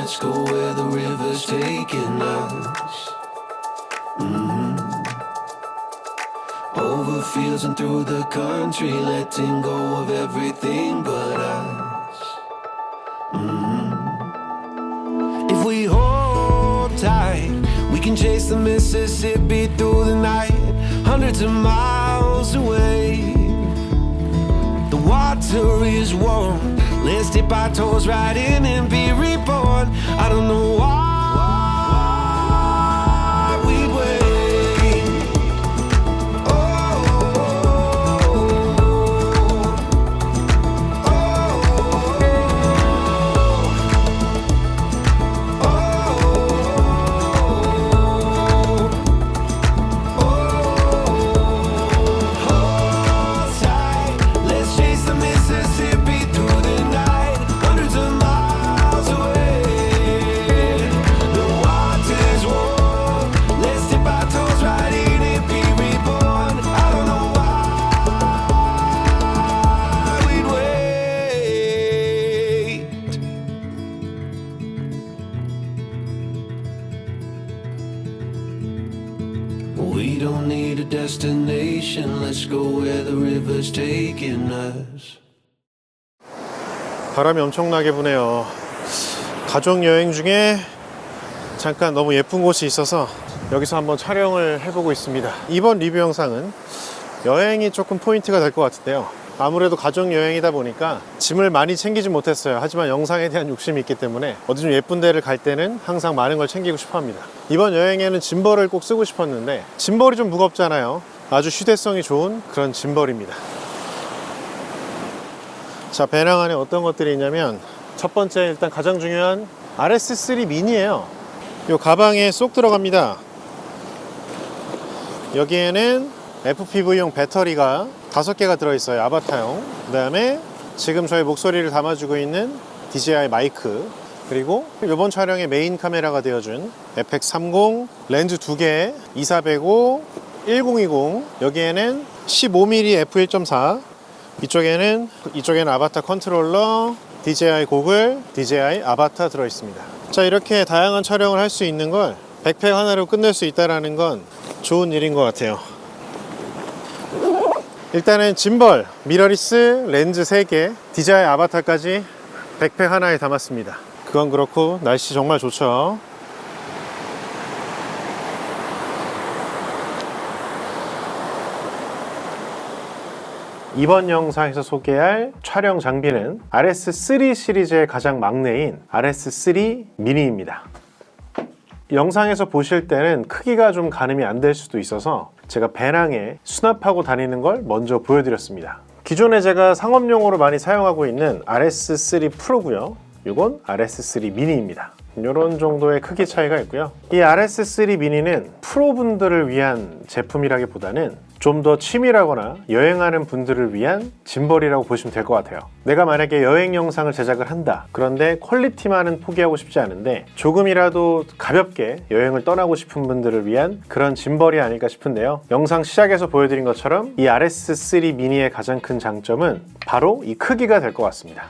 let's go where the river's taking us. Over fields and through the country, letting go of everything but us. If we hold tight, we can chase the Mississippi through the night, hundreds of miles away. The water is warm, let's dip our toes right in and be reborn. I don't know why we'd wait. Oh, hold tight, let's chase the Mississippi through the night, hundreds of miles away. The water's warm, let's dip our toes right in and be reborn. I don't know why we'd wait. We don't need a destination, let's go where the river's taking us. 바람이 엄청나게 부네요. 가족 여행 중에 잠깐 너무 예쁜 곳이 있어서 여기서 한번 촬영을 해보고 있습니다. 이번 리뷰 영상은 여행이 조금 포인트가 될 것 같은데요. 아무래도 가족 여행이다 보니까 짐을 많이 챙기지 못했어요. 하지만 영상에 대한 욕심이 있기 때문에 어디 좀 예쁜 데를 갈 때는 항상 많은 걸 챙기고 싶어 합니다. 이번 여행에는 짐벌을 꼭 쓰고 싶었는데 짐벌이 좀 무겁잖아요. 아주 휴대성이 좋은 그런 짐벌입니다. 자, 배낭 안에 어떤 것들이 있냐면 첫 번째, 일단 가장 중요한 RS3 미니예요. 이 가방에 쏙 들어갑니다. 여기에는 FPV용 배터리가 5개가 들어있어요. 아바타용. 그 다음에 지금 저희 목소리를 담아주고 있는 DJI 마이크, 그리고 이번 촬영의 메인 카메라가 되어준 FX30 렌즈 2개, 2405, 1020. 여기에는 15mm f1.4, 이쪽에는 아바타 컨트롤러, DJI 고글, DJI 아바타 들어있습니다. 자, 이렇게 다양한 촬영을 할 수 있는 걸 백팩 하나로 끝낼 수 있다는 건 좋은 일인 것 같아요. 일단은 짐벌, 미러리스, 렌즈 3개, DJI 아바타까지 백팩 하나에 담았습니다. 그건 그렇고 날씨 정말 좋죠. 이번 영상에서 소개할 촬영 장비는 RS3 시리즈의 가장 막내인 RS3 미니입니다. 영상에서 보실 때는 크기가 좀 가늠이 안 될 수도 있어서 제가 배낭에 수납하고 다니는 걸 먼저 보여드렸습니다. 기존에 제가 상업용으로 많이 사용하고 있는 RS3 프로고요. 이건 RS3 미니입니다. 이런 정도의 크기 차이가 있고요. 이 RS3 미니는 프로분들을 위한 제품이라기보다는 좀 더 치밀하거나 여행하는 분들을 위한 짐벌이라고 보시면 될 것 같아요. 내가 만약에 여행 영상을 제작을 한다. 그런데 퀄리티만은 포기하고 싶지 않은데 조금이라도 가볍게 여행을 떠나고 싶은 분들을 위한 그런 짐벌이 아닐까 싶은데요. 영상 시작에서 보여드린 것처럼 이 RS3 미니의 가장 큰 장점은 바로 이 크기가 될 것 같습니다.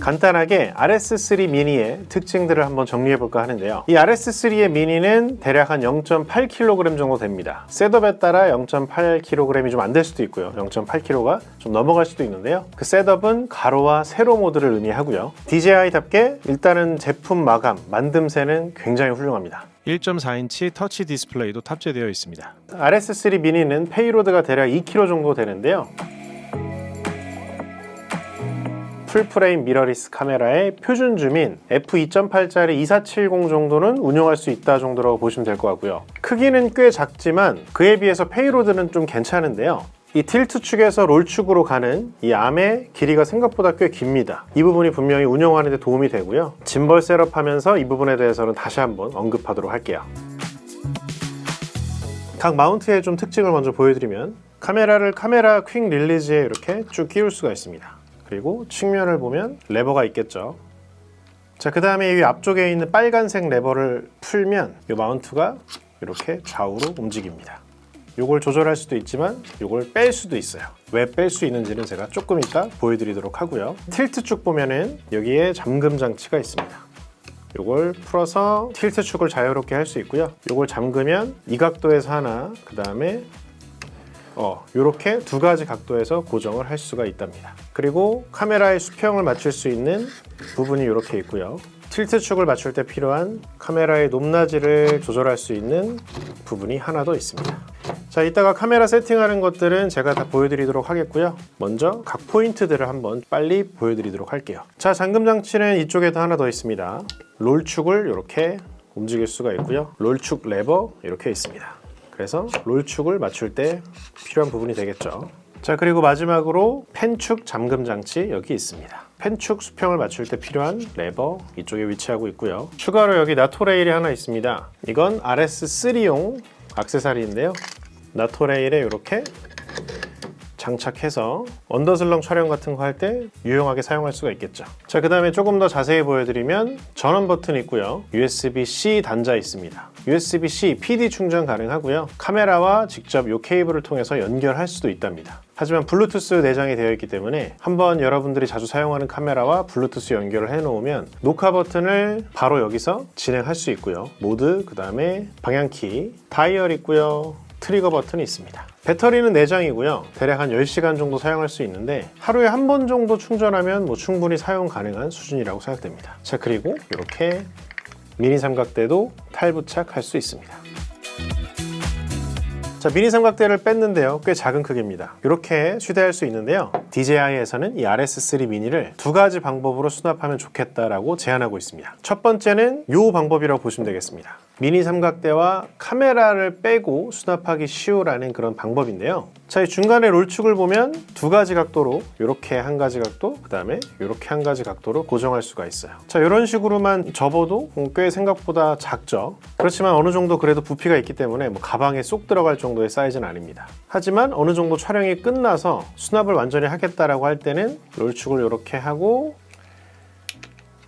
간단하게 RS3 미니의 특징들을 한번 정리해볼까 하는데요. 이 RS3의 미니는 대략 한 0.8kg 정도 됩니다. 셋업에 따라 0.8kg이 좀 안 될 수도 있고요. 0.8kg가 좀 넘어갈 수도 있는데요. 그 셋업은 가로와 세로 모드를 의미하고요. DJI답게 일단은 제품 마감, 만듦새는 굉장히 훌륭합니다. 1.4인치 터치 디스플레이도 탑재되어 있습니다. RS3 미니는 페이로드가 대략 2kg 정도 되는데요. 풀프레임 미러리스 카메라의 표준 줌인 f2.8짜리 2470 정도는 운용할 수 있다 정도라고 보시면 될 것 같고요. 크기는 꽤 작지만 그에 비해서 페이로드는 좀 괜찮은데요. 이 틸트 축에서 롤 축으로 가는 이 암의 길이가 생각보다 꽤 깁니다. 이 부분이 분명히 운영하는 데 도움이 되고요. 짐벌 셋업하면서 이 부분에 대해서는 다시 한번 언급하도록 할게요. 각 마운트의 좀 특징을 먼저 보여드리면 카메라를 카메라 퀵 릴리즈에 이렇게 쭉 끼울 수가 있습니다. 그리고 측면을 보면 레버가 있겠죠. 자, 그 다음에 이 앞쪽에 있는 빨간색 레버를 풀면 이 마운트가 이렇게 좌우로 움직입니다. 요걸 조절할 수도 있지만 요걸 뺄 수도 있어요. 왜 뺄 수 있는지는 제가 조금 이따 보여드리도록 하고요. 틸트 쭉 보면은 여기에 잠금 장치가 있습니다. 요걸 풀어서 틸트 축을 자유롭게 할 수 있고요. 요걸 잠그면 이 각도에서 하나, 그 다음에 요렇게 두 가지 각도에서 고정을 할 수가 있답니다. 그리고 카메라의 수평을 맞출 수 있는 부분이 이렇게 있고요. 틸트 축을 맞출 때 필요한 카메라의 높낮이를 조절할 수 있는 부분이 하나 더 있습니다. 자, 이따가 카메라 세팅하는 것들은 제가 다 보여드리도록 하겠고요. 먼저 각 포인트들을 한번 빨리 보여드리도록 할게요. 자, 잠금 장치는 이쪽에도 하나 더 있습니다. 롤축을 이렇게 움직일 수가 있고요. 롤축 레버 이렇게 있습니다. 그래서 롤축을 맞출 때 필요한 부분이 되겠죠. 자, 그리고 마지막으로 펜축 잠금 장치 여기 있습니다. 펜축 수평을 맞출 때 필요한 레버 이쪽에 위치하고 있고요. 추가로 여기 나토 레일이 하나 있습니다. 이건 RS3용 액세서리인데요. 나토 레일에 이렇게 장착해서 언더슬렁 촬영 같은 거 할 때 유용하게 사용할 수가 있겠죠. 자, 그 다음에 조금 더 자세히 보여드리면 전원 버튼 있고요. USB-C 단자 있습니다. USB-C PD 충전 가능하고요. 카메라와 직접 이 케이블을 통해서 연결할 수도 있답니다. 하지만 블루투스 내장이 되어 있기 때문에 한번 여러분들이 자주 사용하는 카메라와 블루투스 연결을 해 놓으면 녹화 버튼을 바로 여기서 진행할 수 있고요. 모드, 그 다음에 방향키, 다이얼 있고요. 트리거 버튼이 있습니다. 배터리는 내장이고요. 대략 한 10시간 정도 사용할 수 있는데 하루에 한 번 정도 충전하면 충분히 사용 가능한 수준이라고 생각됩니다. 자, 그리고 이렇게 미니 삼각대도 탈부착할 수 있습니다. 자, 미니 삼각대를 뺐는데요. 꽤 작은 크기입니다. 이렇게 휴대할 수 있는데요. DJI에서는 이 RS3 미니를 두 가지 방법으로 수납하면 좋겠다라고 제안하고 있습니다. 첫 번째는 이 방법이라고 보시면 되겠습니다. 미니 삼각대와 카메라를 빼고 수납하기 쉬우라는 그런 방법인데요. 자, 이 중간에 롤축을 보면 두 가지 각도로 이렇게 한 가지 각도, 그 다음에 이렇게 한 가지 각도로 고정할 수가 있어요. 자, 이런 식으로만 접어도 꽤 생각보다 작죠. 그렇지만 어느 정도 그래도 부피가 있기 때문에 가방에 쏙 들어갈 정도의 사이즈는 아닙니다. 하지만 어느 정도 촬영이 끝나서 수납을 완전히 하겠다라고 할 때는 롤축을 이렇게 하고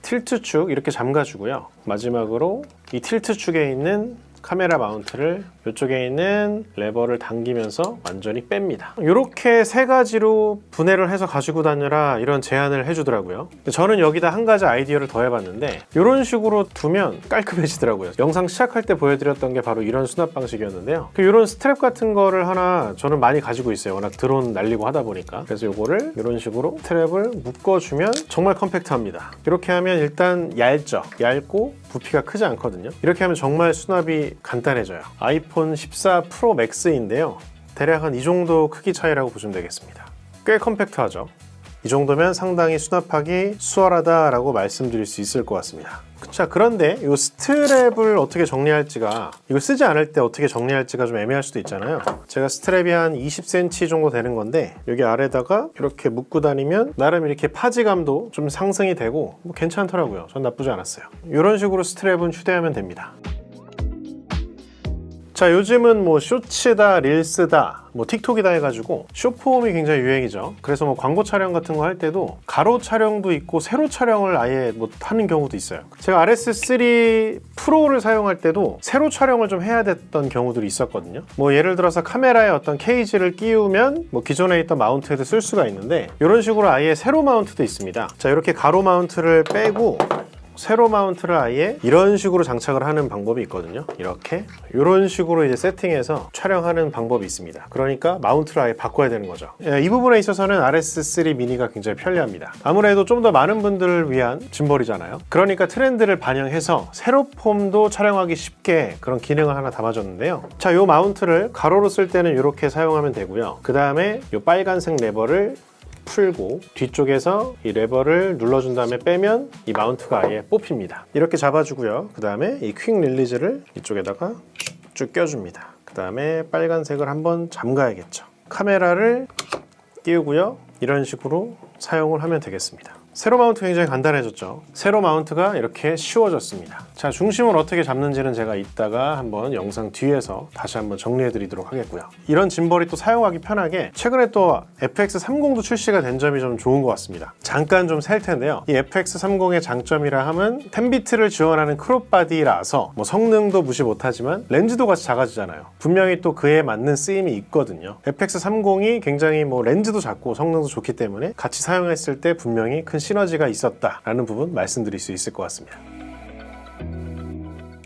틸트 축 이렇게 잠가주고요. 마지막으로 이 틸트 축에 있는 카메라 마운트를 이쪽에 있는 레버를 당기면서 완전히 뺍니다. 이렇게 세 가지로 분해를 해서 가지고 다니라 이런 제안을 해주더라고요. 저는 여기다 한 가지 아이디어를 더 해봤는데 이런 식으로 두면 깔끔해지더라고요. 영상 시작할 때 보여드렸던 게 바로 이런 수납 방식이었는데요. 이런 스트랩 같은 거를 하나 저는 많이 가지고 있어요. 워낙 드론 날리고 하다 보니까. 그래서 이거를 이런 식으로 스트랩을 묶어주면 정말 컴팩트합니다. 이렇게 하면 일단 얇고 부피가 크지 않거든요. 이렇게 하면 정말 수납이 간단해져요. 아이폰 14 프로 맥스인데요. 대략 한 이 정도 크기 차이라고 보시면 되겠습니다. 꽤 컴팩트하죠. 이 정도면 상당히 수납하기 수월하다라고 말씀드릴 수 있을 것 같습니다. 자, 그런데 이 스트랩을 어떻게 정리할지가, 이거 쓰지 않을 때 어떻게 정리할지가 좀 애매할 수도 있잖아요. 제가 스트랩이 한 20cm 정도 되는 건데 여기 아래다가 이렇게 묶고 다니면 나름 이렇게 파지감도 좀 상승이 되고 괜찮더라고요. 전 나쁘지 않았어요. 이런 식으로 스트랩은 휴대하면 됩니다. 자, 요즘은 쇼츠다, 릴스다, 틱톡이다 해가지고 숏폼이 굉장히 유행이죠. 그래서 광고 촬영 같은 거 할 때도 가로 촬영도 있고 세로 촬영을 아예 하는 경우도 있어요. 제가 RS3 프로를 사용할 때도 세로 촬영을 좀 해야 됐던 경우들이 있었거든요. 예를 들어서 카메라에 어떤 케이지를 끼우면 기존에 있던 마운트에도 쓸 수가 있는데 이런 식으로 아예 세로 마운트도 있습니다. 자, 이렇게 가로 마운트를 빼고 세로 마운트를 아예 이런 식으로 장착을 하는 방법이 있거든요. 이런 식으로 이제 세팅해서 촬영하는 방법이 있습니다. 그러니까 마운트를 아예 바꿔야 되는 거죠. 이 부분에 있어서는 RS3 미니가 굉장히 편리합니다. 아무래도 좀 더 많은 분들을 위한 짐벌이잖아요. 그러니까 트렌드를 반영해서 세로폼도 촬영하기 쉽게 그런 기능을 하나 담아줬는데요. 자, 이 마운트를 가로로 쓸 때는 이렇게 사용하면 되고요. 그 다음에 이 빨간색 레버를 풀고 뒤쪽에서 이 레버를 눌러준 다음에 빼면 이 마운트가 아예 뽑힙니다. 이렇게 잡아주고요. 그 다음에 이 퀵 릴리즈를 이쪽에다가 쭉 껴줍니다. 그 다음에 빨간색을 한번 잠가야겠죠. 카메라를 끼우고요. 이런 식으로 사용을 하면 되겠습니다. 세로 마운트 굉장히 간단해졌죠. 세로 마운트가 이렇게 쉬워졌습니다. 자, 중심을 어떻게 잡는지는 제가 이따가 한번 영상 뒤에서 다시 한번 정리해 드리도록 하겠고요. 이런 짐벌이 또 사용하기 편하게 최근에 또 FX30도 출시가 된 점이 좀 좋은 것 같습니다. 잠깐 좀 셀 텐데요. 이 FX30의 장점이라 하면 10비트를 지원하는 크롭 바디라서 뭐 성능도 무시 못하지만 렌즈도 같이 작아지잖아요. 분명히 또 그에 맞는 쓰임이 있거든요. FX30이 굉장히 뭐 렌즈도 작고 성능도 좋기 때문에 같이 사용했을 때 분명히 큰 시너지가 있었다라는 부분 말씀드릴 수 있을 것 같습니다.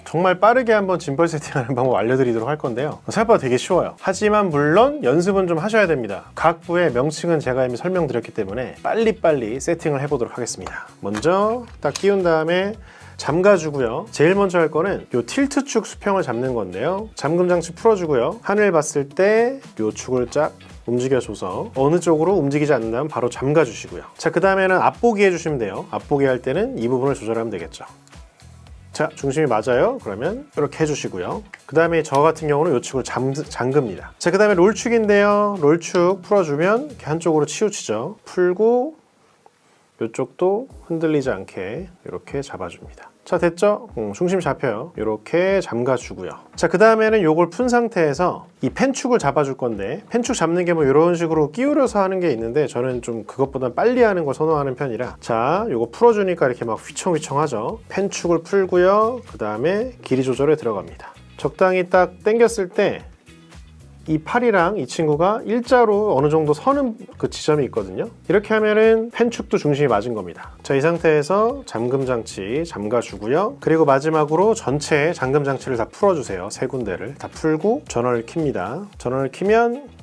정말 빠르게 한번 짐벌 세팅하는 방법 알려드리도록 할 건데요. 생각보다 되게 쉬워요. 하지만 물론 연습은 좀 하셔야 됩니다. 각 부의 명칭은 제가 이미 설명드렸기 때문에 빨리빨리 세팅을 해보도록 하겠습니다. 먼저 딱 끼운 다음에 잠가주고요. 제일 먼저 할 거는 이 틸트 축 수평을 잡는 건데요. 잠금 장치 풀어주고요. 하늘 봤을 때 이 축을 쫙 움직여줘서 어느 쪽으로 움직이지 않는다면 바로 잠가주시고요. 자, 그 다음에는 앞보기 해주시면 돼요. 앞보기 할 때는 이 부분을 조절하면 되겠죠. 자, 중심이 맞아요. 그러면 이렇게 해주시고요. 그 다음에 저 같은 경우는 이 축을 잠급니다. 자, 그 다음에 롤축인데요. 롤축 풀어주면 이렇게 한쪽으로 치우치죠. 풀고 이쪽도 흔들리지 않게 이렇게 잡아줍니다. 자, 됐죠? 중심 잡혀요. 이렇게 잠가주고요. 자, 그 다음에는 이걸 푼 상태에서 이 펜축을 잡아줄 건데, 펜축 잡는 게 뭐 이런 식으로 끼우려서 하는 게 있는데 저는 좀 그것보다 빨리 하는 걸 선호하는 편이라, 자, 이거 풀어주니까 이렇게 막 휘청휘청하죠. 펜축을 풀고요. 그 다음에 길이 조절에 들어갑니다. 적당히 딱 당겼을 때 이 팔이랑 이 친구가 일자로 어느 정도 서는 그 지점이 있거든요. 이렇게 하면은 펜축도 중심이 맞은 겁니다. 자, 이 상태에서 잠금 장치 잠가주고요. 그리고 마지막으로 전체 잠금 장치를 다 풀어주세요. 세 군데를 다 풀고 전원을 켭니다. 전원을 켜면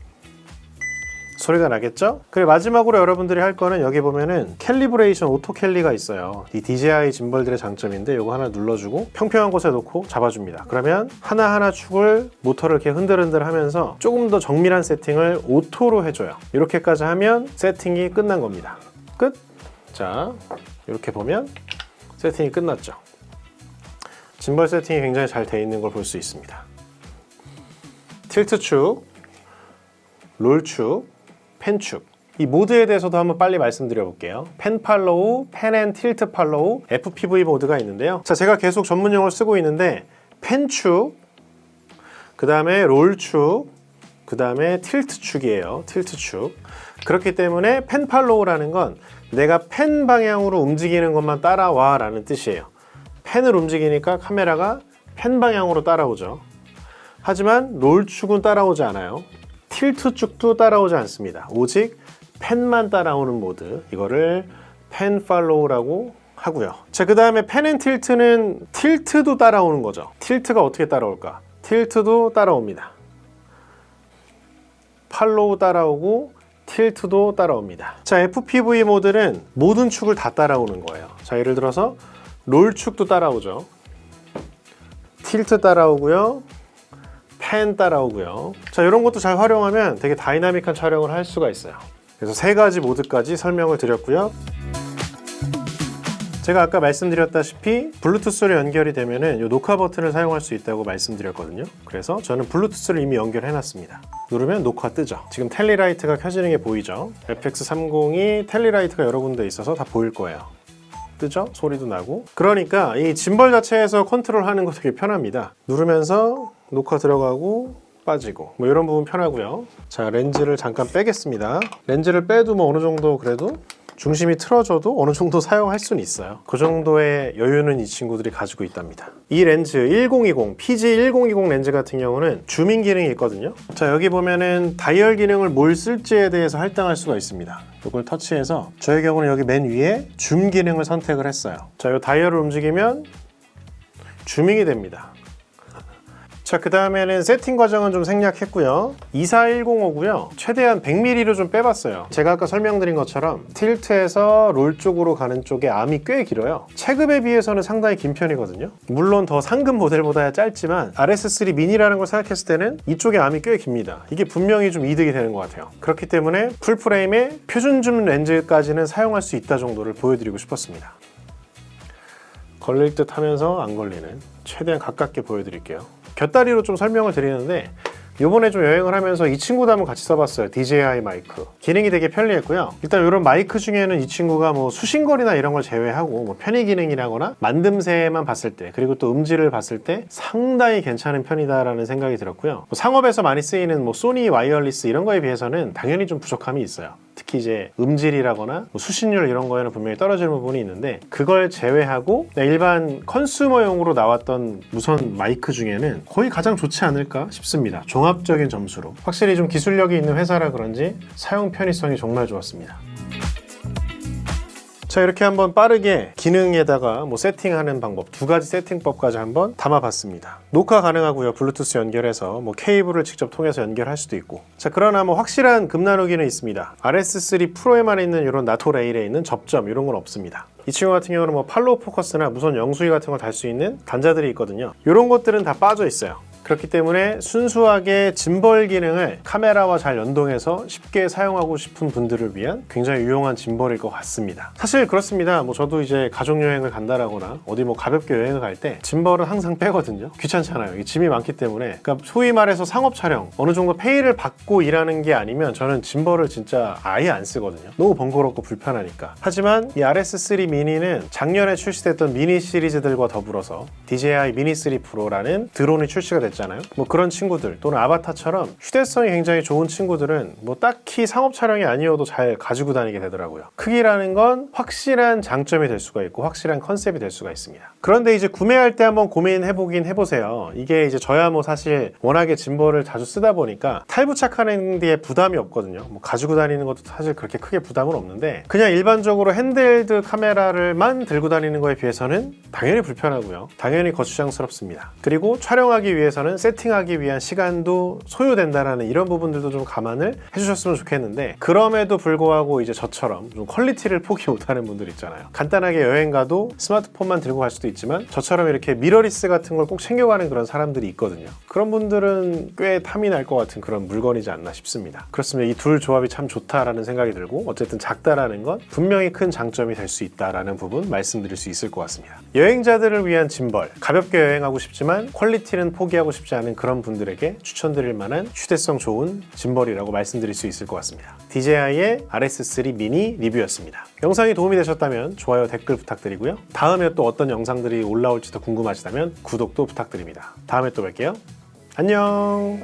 소리가 나겠죠? 그리고 마지막으로 여러분들이 할 거는 여기 보면은 캘리브레이션 오토 캘리가 있어요. 이 DJI 짐벌들의 장점인데 이거 하나 눌러주고 평평한 곳에 놓고 잡아줍니다. 그러면 하나하나 축을 모터를 이렇게 흔들흔들 하면서 조금 더 정밀한 세팅을 오토로 해줘요. 이렇게까지 하면 세팅이 끝난 겁니다. 끝! 자, 이렇게 보면 세팅이 끝났죠. 짐벌 세팅이 굉장히 잘 돼 있는 걸 볼 수 있습니다. 틸트 축, 롤 축, 펜축, 이 모드에 대해서도 한번 빨리 말씀드려 볼게요. 펜 팔로우, 펜 앤 틸트 팔로우, FPV 모드가 있는데요. 자, 제가 계속 전문 용어를 쓰고 있는데 펜축, 그 다음에 롤축, 그 다음에 틸트 축이에요. 틸트 축. 그렇기 때문에 펜 팔로우라는 건 내가 펜 방향으로 움직이는 것만 따라와 라는 뜻이에요. 펜을 움직이니까 카메라가 펜 방향으로 따라오죠. 하지만 롤축은 따라오지 않아요. 틸트 축도 따라오지 않습니다. 오직 펜만 따라오는 모드, 이거를 펜 팔로우라고 하고요. 자, 그 다음에 펜 앤 틸트는 틸트도 따라오는 거죠. 틸트가 어떻게 따라올까? 틸트도 따라옵니다. 팔로우 따라오고 틸트도 따라옵니다. 자, FPV 모드는 모든 축을 다 따라오는 거예요. 자, 예를 들어서 롤 축도 따라오죠. 틸트 따라오고요. 펜 따라오고요. 자, 이런 것도 잘 활용하면 되게 다이나믹한 촬영을 할 수가 있어요. 그래서 세 가지 모드까지 설명을 드렸고요. 제가 아까 말씀드렸다시피 블루투스로 연결이 되면은 이 녹화 버튼을 사용할 수 있다고 말씀드렸거든요. 그래서 저는 블루투스를 이미 연결해 놨습니다. 누르면 녹화 뜨죠. 지금 텔리라이트가 켜지는 게 보이죠. FX30이 텔리라이트가 여러 군데 있어서 다 보일 거예요. 뜨죠? 소리도 나고. 그러니까 이 짐벌 자체에서 컨트롤하는 거 되게 편합니다. 누르면서 녹화 들어가고 빠지고 뭐 이런 부분 편하고요. 자, 렌즈를 잠깐 빼겠습니다. 렌즈를 빼도 뭐 어느 정도 그래도 중심이 틀어져도 어느 정도 사용할 수는 있어요. 그 정도의 여유는 이 친구들이 가지고 있답니다. 이 렌즈 1020, PG1020 렌즈 같은 경우는 줌인 기능이 있거든요. 자, 여기 보면은 다이얼 기능을 뭘 쓸지에 대해서 할당할 수가 있습니다. 이걸 터치해서 저의 경우는 여기 맨 위에 줌 기능을 선택을 했어요. 자, 이 다이얼을 움직이면 줌밍이 됩니다. 자, 그 다음에는 세팅 과정은 좀 생략했고요. 24105고요. 최대한 100mm로 좀 빼봤어요. 제가 아까 설명드린 것처럼 틸트에서 롤 쪽으로 가는 쪽에 암이 꽤 길어요. 체급에 비해서는 상당히 긴 편이거든요. 물론 더 상급 모델보다야 짧지만 RS3 미니라는 걸 생각했을 때는 이쪽에 암이 꽤 깁니다. 이게 분명히 좀 이득이 되는 것 같아요. 그렇기 때문에 풀프레임의 표준 줌 렌즈까지는 사용할 수 있다 정도를 보여드리고 싶었습니다. 걸릴 듯 하면서 안 걸리는, 최대한 가깝게 보여드릴게요. 곁다리로 좀 설명을 드리는데 요번에 좀 여행을 하면서 이 친구도 한번 같이 써봤어요. DJI 마이크. 기능이 되게 편리했고요. 일단 이런 마이크 중에는 이 친구가 뭐 수신거리나 이런 걸 제외하고 뭐 편의 기능이라거나 만듦새만 봤을 때, 그리고 또 음질을 봤을 때 상당히 괜찮은 편이다라는 생각이 들었고요. 뭐 상업에서 많이 쓰이는 뭐 소니 와이어리스 이런 거에 비해서는 당연히 좀 부족함이 있어요. 특히 이제 음질이라거나 뭐 수신율 이런 거에는 분명히 떨어지는 부분이 있는데, 그걸 제외하고 일반 컨슈머용으로 나왔던 무선 마이크 중에는 거의 가장 좋지 않을까 싶습니다. 종합적인 점수로 확실히 좀 기술력이 있는 회사라 그런지 사용 편의성이 정말 좋았습니다. 자, 이렇게 한번 빠르게 기능에다가 뭐 세팅하는 방법, 두 가지 세팅법까지 한번 담아봤습니다. 녹화 가능하고요. 블루투스 연결해서 뭐 케이블을 직접 통해서 연결할 수도 있고. 자, 그러나 뭐 확실한 금 나누기는 있습니다. RS3 프로에만 있는 이런 나토 레일에 있는 접점 이런 건 없습니다. 이 친구 같은 경우는 뭐 팔로우 포커스나 무선 영수기 같은 걸 달 수 있는 단자들이 있거든요. 이런 것들은 다 빠져 있어요. 그렇기 때문에 순수하게 짐벌 기능을 카메라와 잘 연동해서 쉽게 사용하고 싶은 분들을 위한 굉장히 유용한 짐벌일 것 같습니다. 사실 그렇습니다. 뭐 저도 이제 가족 여행을 간다라거나 어디 뭐 가볍게 여행을 갈 때 짐벌은 항상 빼거든요. 귀찮잖아요. 이 짐이 많기 때문에. 그러니까 소위 말해서 상업 촬영, 어느 정도 페이를 받고 일하는 게 아니면 저는 짐벌을 진짜 아예 안 쓰거든요. 너무 번거롭고 불편하니까. 하지만 이 RS3 미니는 작년에 출시됐던 미니 시리즈들과 더불어서 DJI 미니 3 프로라는 드론이 출시가 됐죠. 뭐 그런 친구들 또는 아바타처럼 휴대성이 굉장히 좋은 친구들은 뭐 딱히 상업 촬영이 아니어도 잘 가지고 다니게 되더라고요. 크기라는 건 확실한 장점이 될 수가 있고 확실한 컨셉이 될 수가 있습니다. 그런데 이제 구매할 때 한번 고민해보긴 해보세요. 이게 이제 저야 뭐 사실 워낙에 짐벌을 자주 쓰다 보니까 탈부착하는 데에 부담이 없거든요. 뭐 가지고 다니는 것도 사실 그렇게 크게 부담은 없는데, 그냥 일반적으로 핸드헬드 카메라를만 들고 다니는 거에 비해서는 당연히 불편하고요. 당연히 거추장스럽습니다. 그리고 촬영하기 위해서는 세팅하기 위한 시간도 소요된다라는 이런 부분들도 좀 감안을 해주셨으면 좋겠는데, 그럼에도 불구하고 이제 저처럼 좀 퀄리티를 포기 못하는 분들 있잖아요. 간단하게 여행 가도 스마트폰만 들고 갈 수도 있지만 저처럼 이렇게 미러리스 같은 걸 꼭 챙겨가는 그런 사람들이 있거든요. 그런 분들은 꽤 탐이 날 것 같은 그런 물건이지 않나 싶습니다. 그렇습니다. 이 둘 조합이 참 좋다라는 생각이 들고, 어쨌든 작다라는 건 분명히 큰 장점이 될 수 있다라는 부분 말씀드릴 수 있을 것 같습니다. 여행자들을 위한 짐벌, 가볍게 여행하고 싶지만 퀄리티는 포기하고 싶지 않은 그런 분들에게 추천드릴 만한 휴대성 좋은 짐벌이라고 말씀드릴 수 있을 것 같습니다. DJI의 RS3 미니 리뷰였습니다. 영상이 도움이 되셨다면 좋아요, 댓글 부탁드리고요. 다음에 또 어떤 영상들이 올라올지도 궁금하시다면 구독도 부탁드립니다. 다음에 또 뵐게요. 안녕.